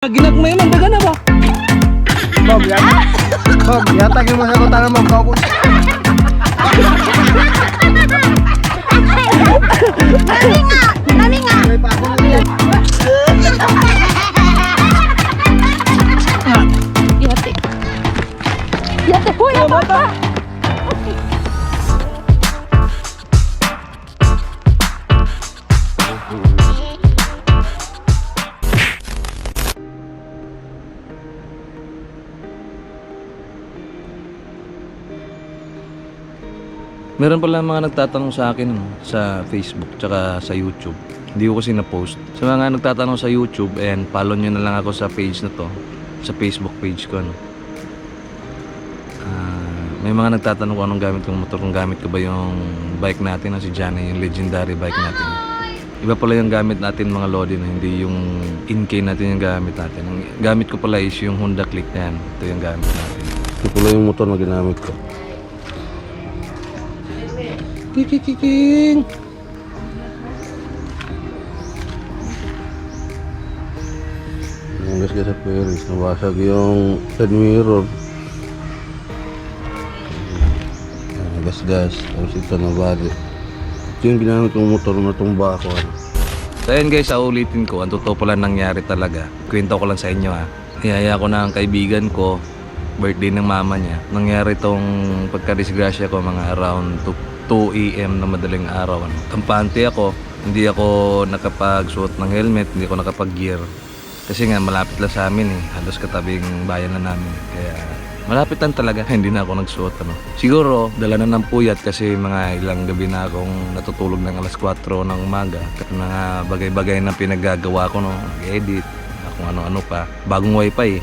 Ginagmay man, daga na ba? Bob, yan. Bob, yatagin mo sa kutana mo, Bob. Nami nga! Yate. Yate, huy, apa pa? Meron pala mga nagtatanong sa akin sa Facebook tsaka sa YouTube. Hindi ko kasi na-post. Sa mga nagtatanong sa YouTube, and follow nyo na lang ako sa page na to, sa Facebook page ko. May mga nagtatanong kung anong gamit kong motor, kung gamit ko ba yung bike natin na si Johnny, yung legendary bike natin. Iba pala yung gamit natin mga Lodi, hindi yung in-K natin yung gamit natin. Ang gamit ko pala is yung Honda Click na yan. Ito yung gamit natin. Ito pala yung motor na ginamit ko. Kikikiking! Nanggas ka sa Paris, nabasag yung side mirror. Gas-gas, tapos ito nabali. Ito yung ginamit kong motor na tumba ako. So ayun guys, ulitin ko, ang totoo pala nangyari talaga. Kwento ko lang sa inyo ha. Niyaya ko na ang kaibigan ko, birthday ng mama niya. Nangyari tong pagka-disgrasya ko mga around 2 AM na madaling araw. Kampante ako, hindi ako nakapagsuot ng helmet, hindi ako nakapag-gear. Kasi nga malapit lang sa amin halos katabing bayan na namin. Kaya malapit lang talaga, hindi na ako nagsuot. Siguro, dala na ng puyat kasi mga ilang gabi na akong natutulog ng alas 4 ng umaga. Mga bagay-bagay na pinaggagawa ko, edit, kung ano-ano pa. Bagong wifi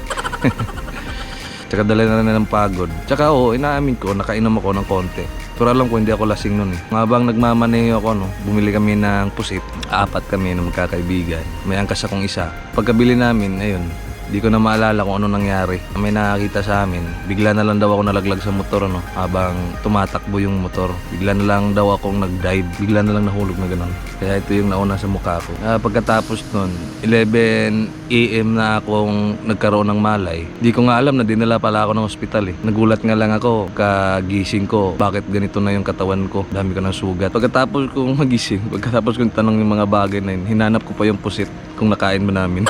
Tsaka dala na rin ng pagod. Tsaka inaamin ko, nakainom ako ng konti. Pero alam ko hindi ako lasing nun Habang nagmamaneho ako, bumili kami ng pusit. 4 kami na magkakaibigan. May angkas akong isa. Pagkabili namin, ayun, di ko na maalala kung ano nangyari. May nakakita sa amin. Bigla na lang daw ako nalaglag sa motor habang tumatakbo yung motor. Bigla na lang daw akong nag-dive. Bigla na lang nahulog na gano'n. Kaya ito yung nauna sa mukha ko. Pagkatapos nun, 11 AM na akong nagkaroon ng malay. Di ko nga alam na dinala pala ako ng ospital Nagulat nga lang ako kagising ko. Bakit ganito na yung katawan ko? Dami ko ng sugat. Pagkatapos kong magising, pagkatapos kong tanong yung mga bagay na yun, hinanap ko pa yung pusit kung nakain ba namin.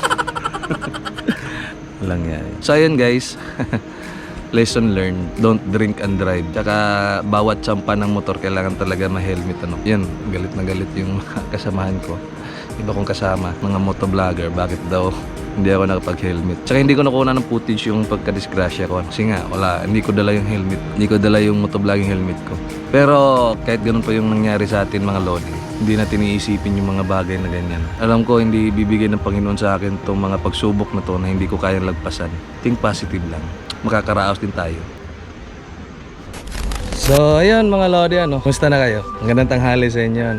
Walang yan. So ayun guys, lesson learned, don't drink and drive. Tsaka bawat sampa ng motor kailangan talaga ma-helmet Yan, galit na galit yung kasamahan ko. Iba kong kasama, mga motovlogger, bakit daw hindi ako nakapag-helmet. Tsaka hindi ko nakuha ng footage yung pagka-disgrasya ko. Kasi nga, hindi ko dala yung helmet. Hindi ko dala yung motovlogging helmet ko. Pero kahit ganun pa yung nangyari sa atin mga Lodi, hindi natin iisipin yung mga bagay na ganyan. Alam ko hindi bibigay ng Panginoon sa akin itong mga pagsubok na to na hindi ko kayang lagpasan. Think positive lang. Makakaraos din tayo. So ayun mga Lodi, kumusta na kayo? Ang gandang tanghali sa inyo.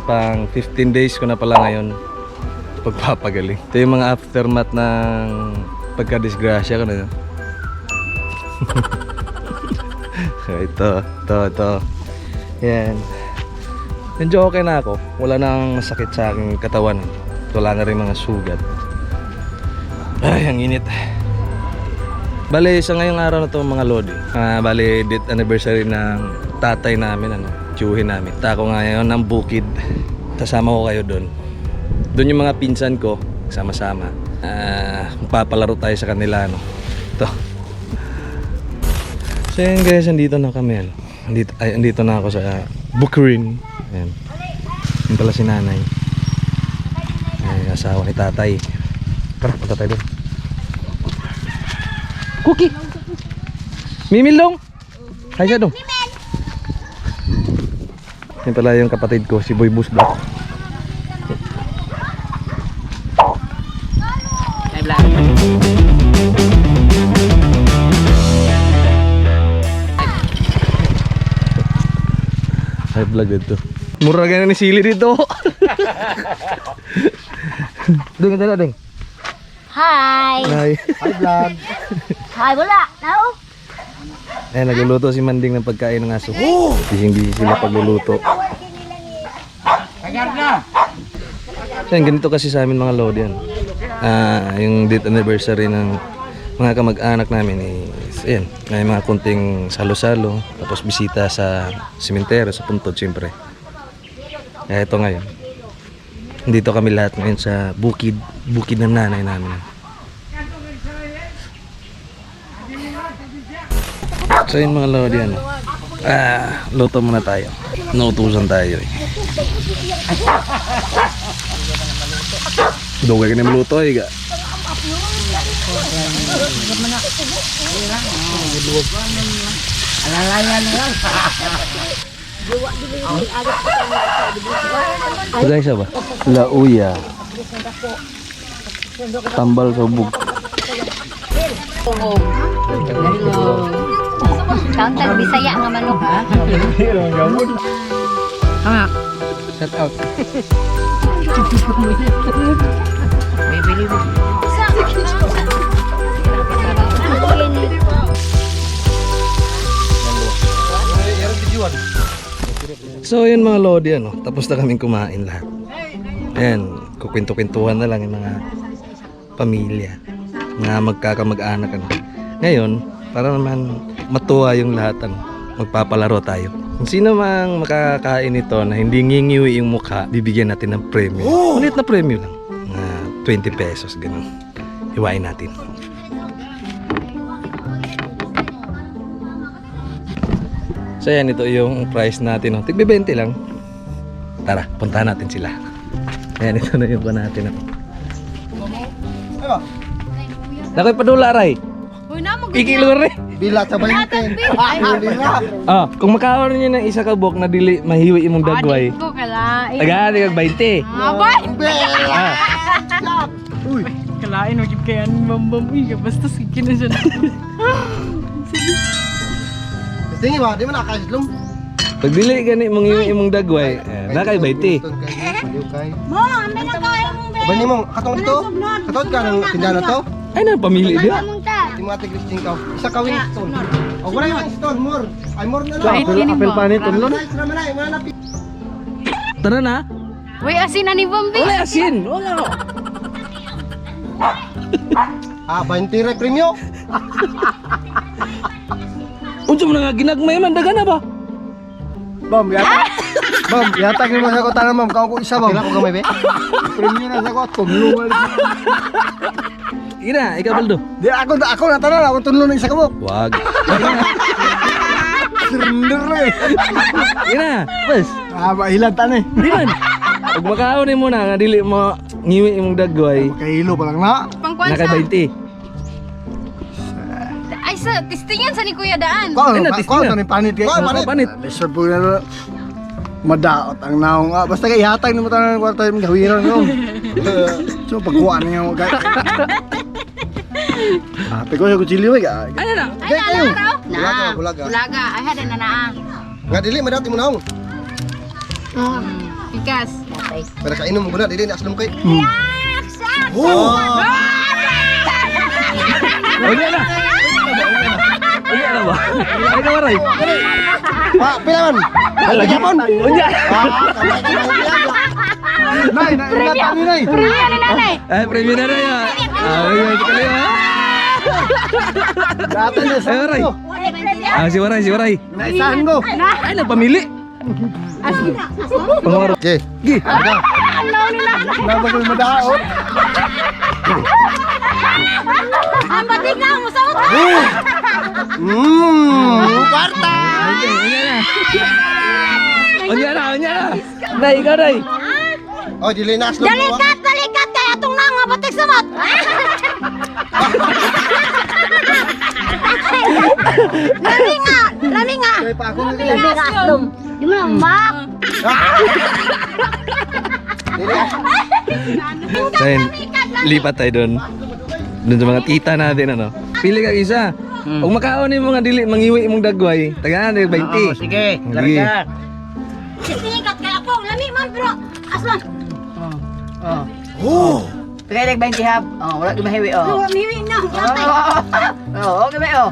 Pang 15 days ko na pala ngayon pagpapagaling. Ito yung mga aftermath ng pagka-disgrasya ko na. Ito. Yan. Medyo okay na ako. Wala nang masakit sa aking katawan. Wala na rin mga sugat. Ay, ang init. Bale, sa ngayong araw na to mga Lodi. Bale, date anniversary ng tatay namin, tiyuhin namin. Tako ngayon ng bukid. Kasama ko kayo doon. Doon yung mga pinsan ko, sama-sama. Magpapalaro tayo sa kanila, Ito. So yun guys, andito na kami, andito na ako sa Bukirin. Ayan. Yun pala si nanay. Ay, asawa ni tatay. Tara, punta tayo doon. Cookie! Mimil dong! Hi siya dong. Yan pala yung kapatid ko, si Boy Bus Black. Ay vlog dito. Mura ka na ni Sili dito. Ding, ding. Hi! Hi vlog. Hi, wala! No? Ayan, nagluluto si Manding ng pagkain ng aso. Busy sila pagluluto. Ayan, ganito kasi sa amin mga Lodi Yung date anniversary ng mga kamag-anak namin is, ayan, may mga kunting salo-salo, tapos bisita sa sementeryo, sa puntod, siyempre. Kaya ito ngayon. Dito kami lahat ngayon sa bukid ng nanay namin. So yun mga lodi, ano, luto muna tayo. Nautusan tayo eh. Dugay ka na maluto eh ga. Guys, apa? Lauya. Tambal sobog. Counter Bisaya nga manok. Shout out. So yun mga lodi, ano, tapos na kaming kumain lahat. Ayan, kukwento-kwentuhan na lang yung mga pamilya, mga magkakamag-anak, ano. Ngayon, para naman matuwa yung lahat, ano, magpapalaro tayo. Kung sino mang makakain ito na hindi ngingiwi yung mukha, bibigyan natin ng premyo. Ulit na premyo lang, 20 pesos, ganun. Hiwain natin. So yan, ito yung price natin, oh. Tigbe 20 lang. Tara, puntahan natin sila. Ayan, ito na yung pa natin, oh. Nakoy padula, Ray. Uy na mo Ikilur, eh. Bila sa balintin. Kung makawan niyo ng isa ka buok na dili mahiwi imong dagway. ko kala. Tagaan kag 20. Abay. Ah. Uy. Kalain mo kaya mambam iya basta sige na siya. Tingin ba, di man nakasislong. Pag dili gani mong hiwi imong dagway, na kay 20. Mo, ambe na kayo mong be. Bani mo, katong dito? Katong ka ng tindahan na to? Ay na pamili dia. Mong ta. Di mo ate Christine ka. Isa ka Winston. O wala yung Winston, more. Ay more na Wait, lang. kining mo. Tunlon. Wala na. Tara na. Uy, asin na ni Bombi. Wala asin. Wala. 20 re premyo. Unsa man nga ginagmay man daga na ba? Bam, yata. Bam, yata mo sa ko tanan ma'am, kao ko isa bam. Kailan ko gamay be? Premyo na sa ko tunlon. Ina, ikaw baldo. Di ako na tanan, ako tunlon ng isa ka buok. Wag. Surrender eh. Ina, bas. Mahilan tan eh. Di man. Pag makaon ni mo na nga dili mo ngiwi imong dagway, Kahilo pa lang na. na Pangkwansa. kay 20. Ay sa tistingan sa ni Kuya Daan. Ko, Ay, natis niya. ni panit kay. Panit. Sure po na madaot ang naong. Basta kay ihatag na mo tanan ng kwarta yung gawiran no. So pagkuan niyo kay. Ate ko sa kutsilyo ay. Ano na? Ay, kayo. araw. Bulaga, bulaga. Bulaga. Ay, hada na naa. Nga dili madati mo naong. Ikas. Pero kainom mo guna dili na aslom kay. Oh, unya na. Unya na ba? Ay ka maray. Pila man. Lagi Japon. Unya. Nay, na tani nay. Priya ni nanay. Ay, premium na rin ah. Ay, ito kayo ah. Dati na sa. Ay, Waray. Si Waray. Naisahan ko. Ay, nagpamili. Pangwaro. Okay. Gi. Ada. Naba ko madaot. Ang batik na mo sa utak. Kwarta. Unya na. Nay, ikaw nay. Oh, dili na aslom ko. Balikat kay atong na nga batik sa mat. Lami nga. Kay pa ako Lami nga aslom. Di mo lang mak. Dili. So yun, lipat tayo doon. Doon sa mga tita natin, ano. Pili ka isa. Kung makaon yung mga dili, mangiwi mong dagway, tagaan na 20. Sige, Sige. Sinikat kay ako. Lami man pero aslom. Tagay lang 20 hab. Oh, wala dumahiwi oh. Miwi na. Oh, okay ba oh.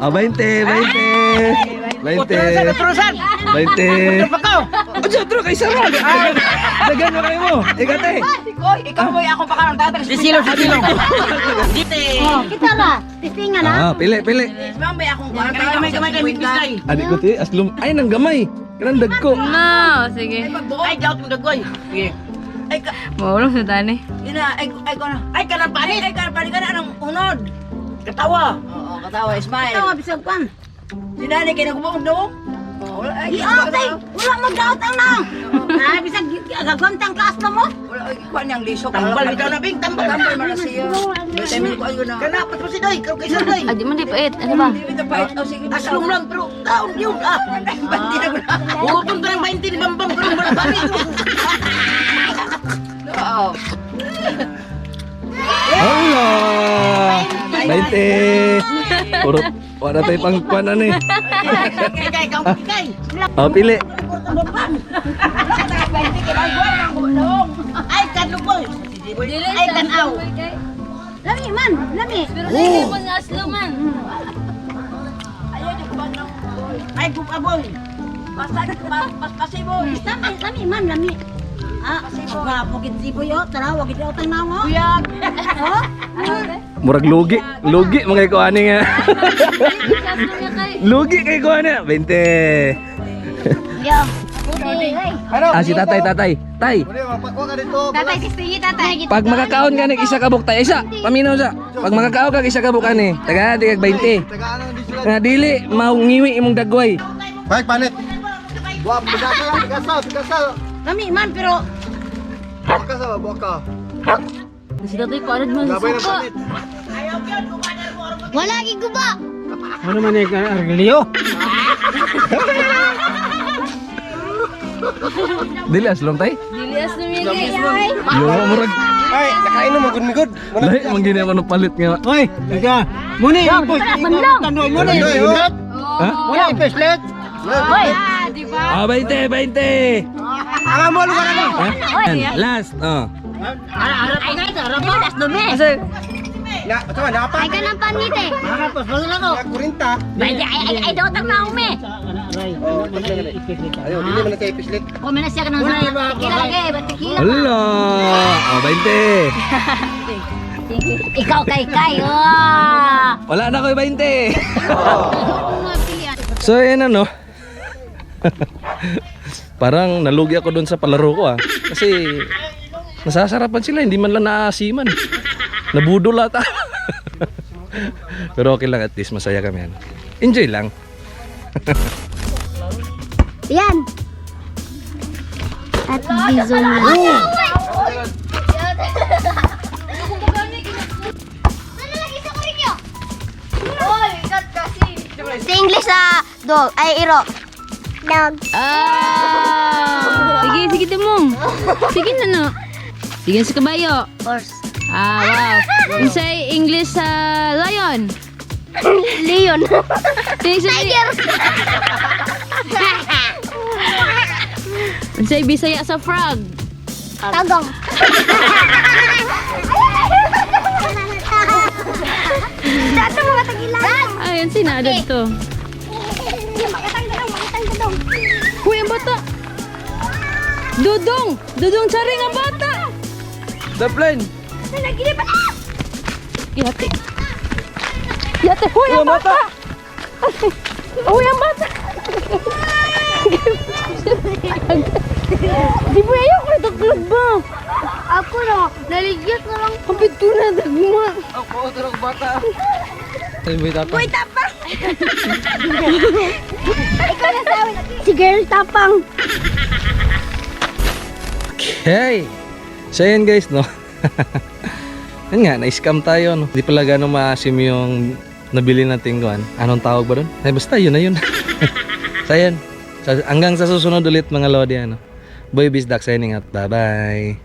Ah, 20. Aja, tro kay Sarah. Dagan mo kayo mo. Ikate. Ikaw mo ako pa ka ng tatag. Silong. Kita ba? Titingan ha? Pili. Mambay akong gamay. Adik ko ti aslum ay nang gamay. Kanang dagko. No, sige. Ay, daw tong dagoy. Sige. Ay, Maulong sa tani. ina, ay, kanang panik, ka na anong unod. Katawa. Oo, katawa, smile. Ito, bisag pan. Sinani kayo nagubong do? Iot ay! Wala mag-out ang nang! Ay, bisag gagawantang class na mo? Wala, ikuha niyang lisok. Tambal, bitaw na, Bing. Tambal man na siya. Besemil ko ayun na. Kanapat mo si Doy, karo kay Sir Doy. Ah, di man di pait. Ano ba? Aslong lang, pero taon yun. Banti na ko na. Utong ka ng 20 ni Bambang, pero wala balik. Oo. Allah. 20. Puro wala tayo pang kuanan eh. Kay, Oh, pili. Ay, kadluboy. Ay, kanaw. Lami man, lami. Ay, kukaboy. Pasiboy. Lami man, lami. Ah, wagit sibo yo, tara, wagit yo tang nango. Kuyag. Oh? Murag lugi. Lugi mga ko ani nga. Lugi kay ko ani. 20. Yo. Si tatay. Tay. Muli, mapakwa ka dito. Tatay, kistingi tatay. Pag makakaon ka ni isa kabuk tay isa. Paminaw sa. Pag makakaon ka isa kabuk ani. Taga tigag 20. Tagaan ang disla. Nga dili maungiwi imong dagway. Baik, panit. Buwa, bigasa. Lami man, pero Buwa ka. Si tatay ko arad man Labay ng suka. panit. wala gi guba. Ano man yung Argelio? Dili aslong tay. Dilias na mili. Yo murag. Ay, nakain mo magud-migod. Lahi man gini ako ng palit nga. Hoy, ika. Muni, tandoy mo na. Ha? Wala ipeslet. Hoy, di ba? Ah, 20. Ang mo lugar ano? Ha? Yan, last. Oh. Ay, ngay to, rapo. Das dumi. Na, tama na pa. Ay ka nang panit eh. Pas balik lang ako. Kurinta. Ay, daw tang nang umi. Ayo, dili man tayo ipeslet. Kung may nasya ka nang sa tequila lagi, ba't tequila? Hala. Oh, 20. Ikaw kay, oh. Wala na ko 20. So, yan ano. Parang nalugi ako doon sa palaro ko ah. Kasi nasasarapan sila, hindi man lang naasiman. Nabudol ata. Pero okay lang, at least masaya kami. Ano. Enjoy lang. Yan. At bison lang. Sa English dog, ay iro. Dog. Ah! Sige timong. Sige na no. Sige sa kabayo. Horse. Ah, wow. Say English sa lion. Leon. Tiger. Say Bisaya sa frog. Tagong. Dito mga tagilan. Ayun, sinadad to. Uy, ang bata. Dudong. Dudong saring ang bata. Daplan. Yate. Yate, huy ang bata. Huy ang bata. Di ba ayaw ko nagaglag ba? Ako na, naligyat na lang. Kapit ko na, dagma. Ako, tulog bata. Ay, may tata. Uy, tapang! Ikaw na sabi. Si girl tapang. Okay. So yun guys, no. Yan nga, na-scam tayo, no. Di pala gano'ng maasim yung nabili natin kuhan. Anong tawag ba doon? Ay, basta yun na yun. So yun. Hanggang sa susunod ulit mga Lodi, ano. Boy Bizdak signing out. Bye-bye.